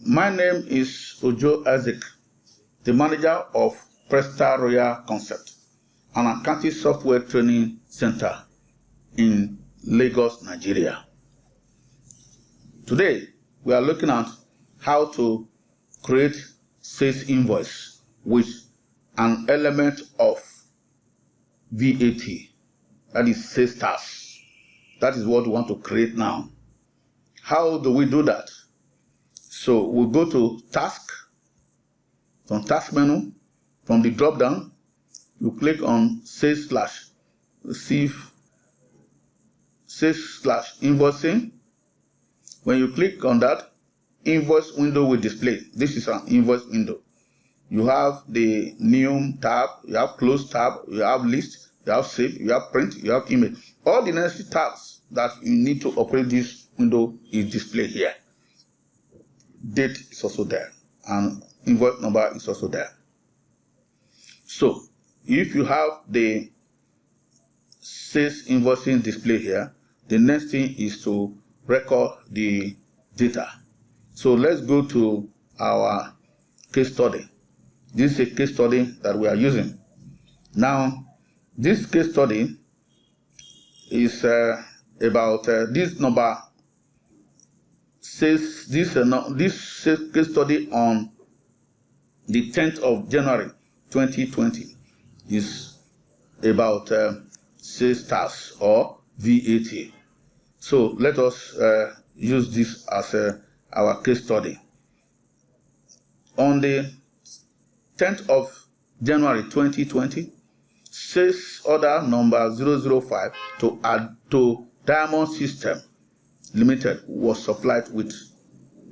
My name is Ojo Isaac, the manager of Presta Royal Concept, an accounting software training center in Lagos, Nigeria. Today, we are looking at how to create sales invoice with an element of VAT, that is sales tax. That is what we want to create now. How do we do that? So we go to task, from task menu, from the drop down, you click on sales slash receive, sales slash invoicing. When you click on that, invoice window will display. This is an invoice window. You have the new tab, you have close tab, you have list, you have save, you have print, you have image. All the necessary tabs that you need to operate this window is displayed here. Date is also there, and invoice number is also there. So if you have the sales invoicing display here, the next thing is to record the data. So let's go to our case study. This is a case study that we are using. Now, this case study is about this number. Says this case study on the 10th of January 2020 is about sales tax or VAT. So let us use this as our case study. On the 10th of January 2020, sales order number 005 to Diamond System Limited was supplied with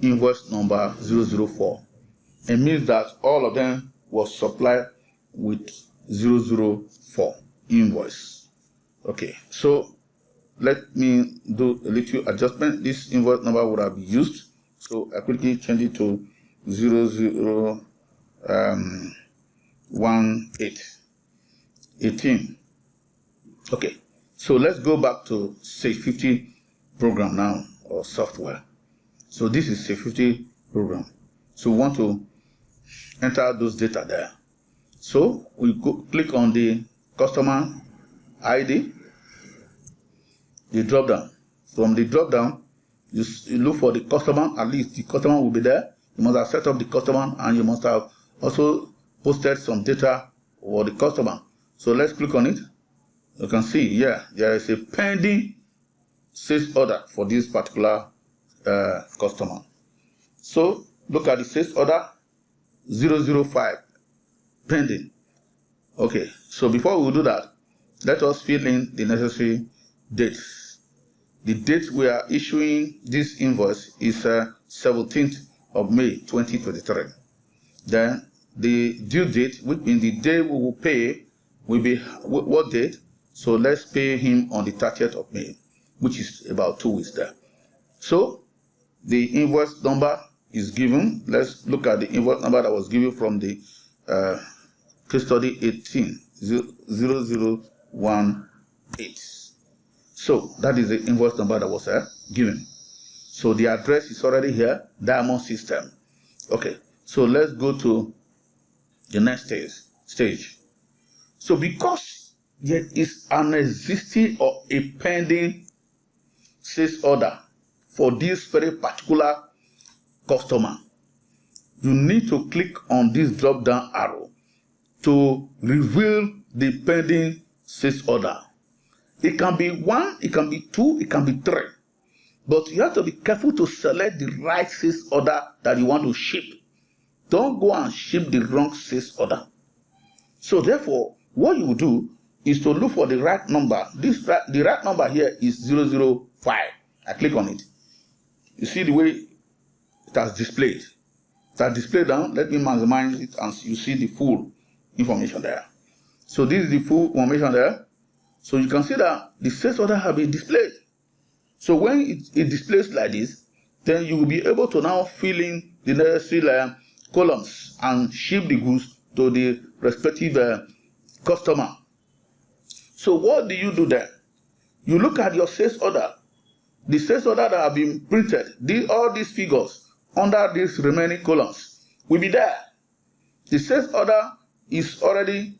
invoice number 004. It means that all of them was supplied with 004 invoice. Okay, so let me do a little adjustment. This invoice number would have been used, so I quickly change it to 0018. Okay, so let's go back to say 50 program now, or software. So this is a 50 program. So we want to enter those data there. So we click on the customer ID, the drop down. From the drop down, you look for the customer. At least the customer will be there. You must have set up the customer, and you must have also posted some data for the customer. So let's click on it. You can see, yeah, there is a pending sales order for this particular customer. So look at the sales order 005 pending. Okay, so before we do that, let us fill in the necessary dates. The date we are issuing this invoice is 17th of May 2023. Then the due date, which means the day we will pay, will be what date? So let's pay him on the 30th of May, which is about 2 weeks there. So the invoice number is given. Let's look at the invoice number that was given from the case study 18-0018. So that is the invoice number that was given. So the address is already here, Diamond System. Okay, so let's go to the next stage. So because there is an existing or a pending sales order for this very particular customer, you need to click on this drop down arrow to reveal the pending sales order. It can be 1, it can be 2, it can be 3, but you have to be careful to select the right sales order that you want to ship. Don't go and ship the wrong sales order. So therefore, what you do is to look for the right number. The right number here is 005. I click on it. You see the way it has displayed. It has displayed down. Let me maximize it, and you see the full information there. So this is the full information there. So you can see that the sales order has been displayed. So when it displays like this, then you will be able to now fill in the necessary columns and ship the goods to the respective customer. So what do you do then? You look at your sales order. The sales order that have been printed, all these figures under these remaining columns will be there. The sales order is already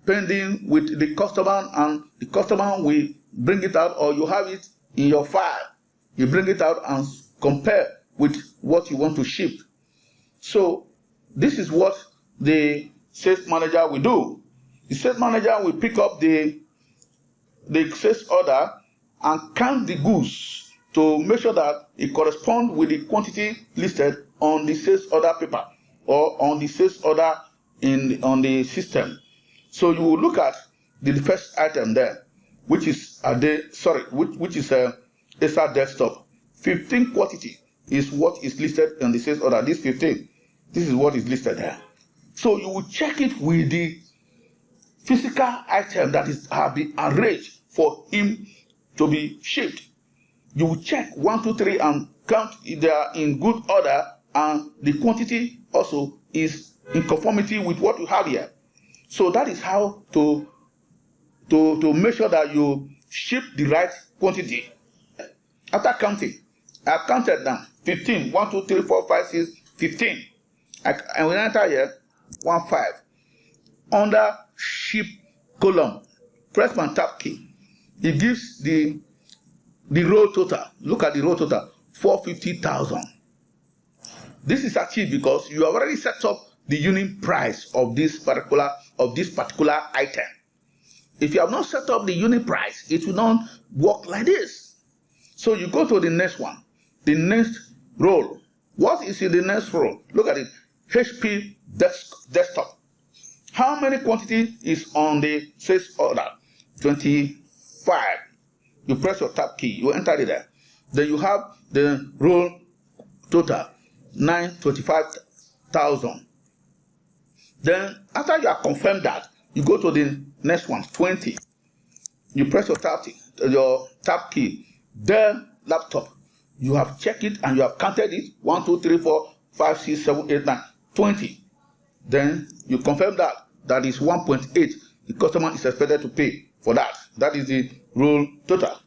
pending with the customer, and the customer will bring it out, or you have it in your file. You bring it out and compare with what you want to ship. So this is what the sales manager will do. The sales manager will pick up the sales order and count the goods to make sure that it corresponds with the quantity listed on the sales order paper or on the sales order on the system. So you will look at the first item there, which is which is a SR desktop. 15 quantity is what is listed on the sales order. This 15, this is what is listed there. So you will check it with the physical item that have been arranged for him to be shipped. You will check 1, 2, 3 and count if they are in good order, and the quantity also is in conformity with what you have here. So that is how to make sure that you ship the right quantity. After counting, I have counted down 15. 1, 2, 3, 4, 5, 6, 15. And we enter here 1, 5. Under ship column, press my tab key. It gives the row total. Look at the row total, 450,000. This is achieved because you have already set up the unit price of this particular item. If you have not set up the unit price, it will not work like this. So you go to the next one, the next row. What is in the next row? Look at it, HP desktop. How many quantity is on the sales order? 25. You press your tab key, you enter it there. Then you have the row total, 925,000. Then after you have confirmed that, you go to the next one, 20. You press your tab key. The laptop, you have checked it and you have counted it, 1, 2, 3, 4, 5, 6, 7, 8, 9, 20. Then you confirm that is 1.8. The customer is expected to pay for that. That is the roll total.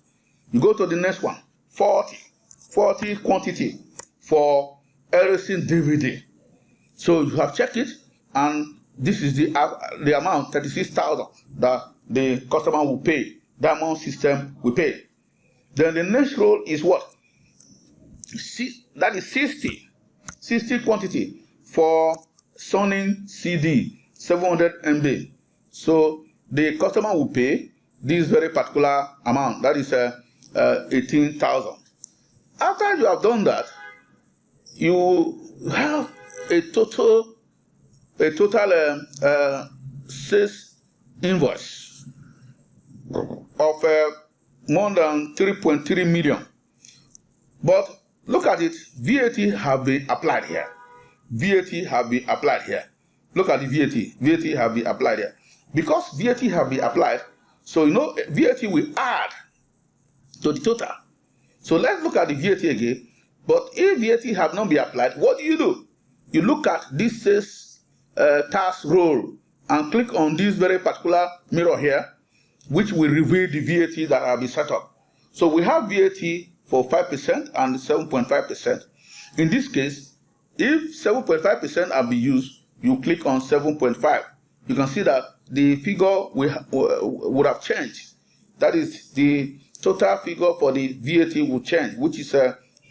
You go to the next one, 40 quantity for everything DVD. So you have checked it, and this is the amount, 36,000, that the customer will pay. The amount system will pay. Then the next row is what? That is 60 quantity for Sony CD, 700 MB. So the customer will pay this very particular amount, that is 18,000. After you have done that, you have a total sales invoice of more than 3.3 million. But look at it, VAT have been applied here. VAT have been applied here. Look at the VAT. VAT have been applied here. Because VAT have been applied, so you know VAT will add to the total. So let's look at the VAT again. But if VAT have not been applied, what do? You look at this sales tax roll and click on this very particular mirror here, which will reveal the VAT that have been set up. So we have VAT for 5% and 7.5%. In this case, if 7.5% have been used, you click on 7.5. You can see that the figure would have changed. That is, the total figure for the VAT will change, which is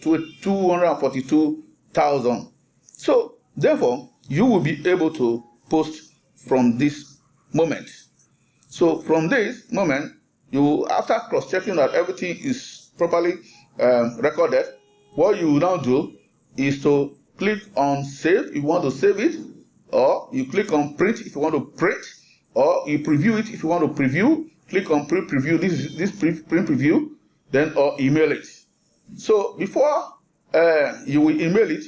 242,000. So therefore, you will be able to post from this moment. So from this moment, after cross-checking that everything is properly recorded, what you will now do is to click on save if you want to save it, or you click on print if you want to print, or you preview it if you want to preview. Click on print preview, this print preview, then or email it. So before you will email it,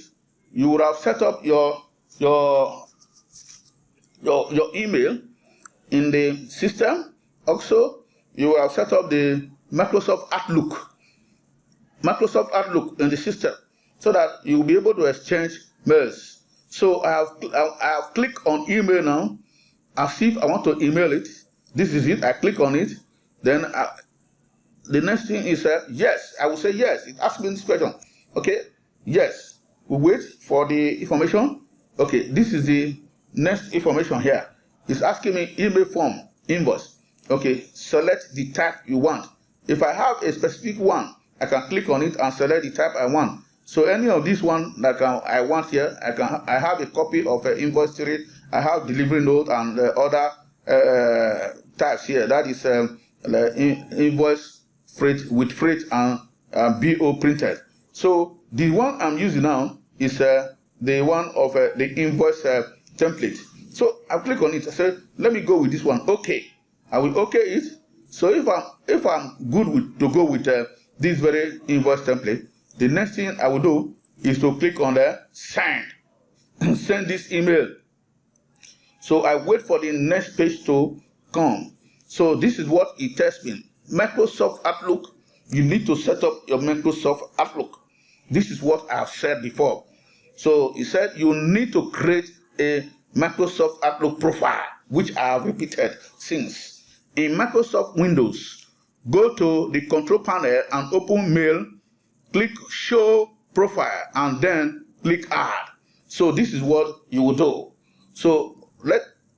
you would have set up your email in the system. Also, you will have set up the Microsoft Outlook in the system, so that you will be able to exchange mails. So I have clicked on email now, as if I want to email it. This is it. I click on it. Then the next thing is yes. I will say yes. It asks me this question. Okay. Yes. we wait for the information. Okay, this is the next information here. It's asking me email form, invoice. Okay, select the type you want. If I have a specific one, I can click on it and select the type I want. So any of this one that I want here, I have a copy of invoice to I have delivery note and other types here. That is invoice freight with freight and BO printed. So the one I'm using now is the one of the invoice template. So I click on it. I say, let me go with this one. Okay, I will okay it. So if I'm good with to go with this very invoice template, the next thing I will do is to click on the send. Send this email. So I wait for the next page to come. So this is what it tells me. Microsoft Outlook. You need to set up your Microsoft Outlook. This is what I've said before. So it said you need to create a Microsoft Outlook profile, which I have repeated since. In Microsoft Windows, go to the control panel and open Mail, click Show Profile, and then click Add. So this is what you will do. So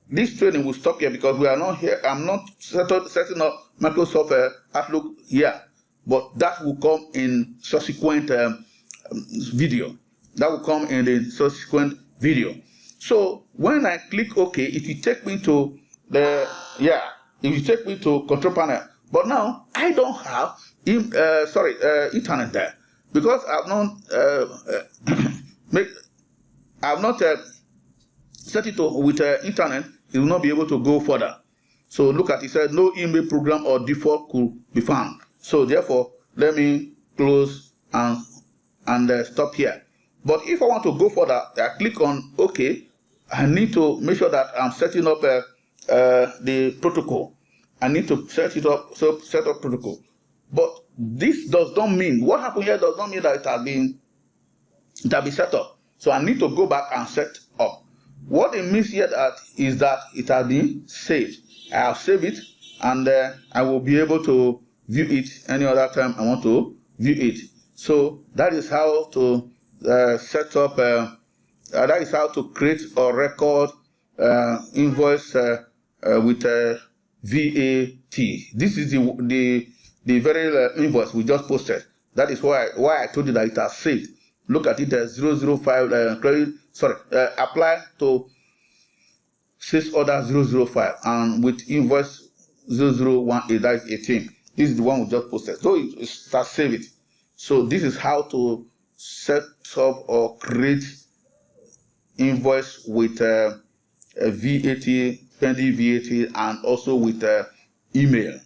this training will stop here because we are not here. I'm not setting up Microsoft Outlook here, but that will come in subsequent video. That will come in the subsequent video. So when I click OK, it will take me to the it will take me to control panel. But now I don't have internet there because I've not set it with internet. It will not be able to go further. So look at it. It said no email program or default could be found. So therefore, let me close and stop here. But if I want to go further, I click on OK. I need to make sure that I'm setting up the protocol. I need to set it up, set up protocol. But this does not mean, what happened here does not mean that it has been set up. So I need to go back and set up. What it means here is that it has been saved. I have saved it, and I will be able to view it any other time I want to view it. So that is how to set up, that is how to create or record invoice with VAT. This is the very invoice we just posted. That is why I told you that it has saved. Look at it as 005 credit. Apply to 6 order 005 and with invoice 0018, that is 18. This is the one we just posted. So it starts save it. So this is how to set up or create invoice with VAT, pending VAT, and also with email.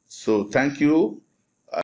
So thank you.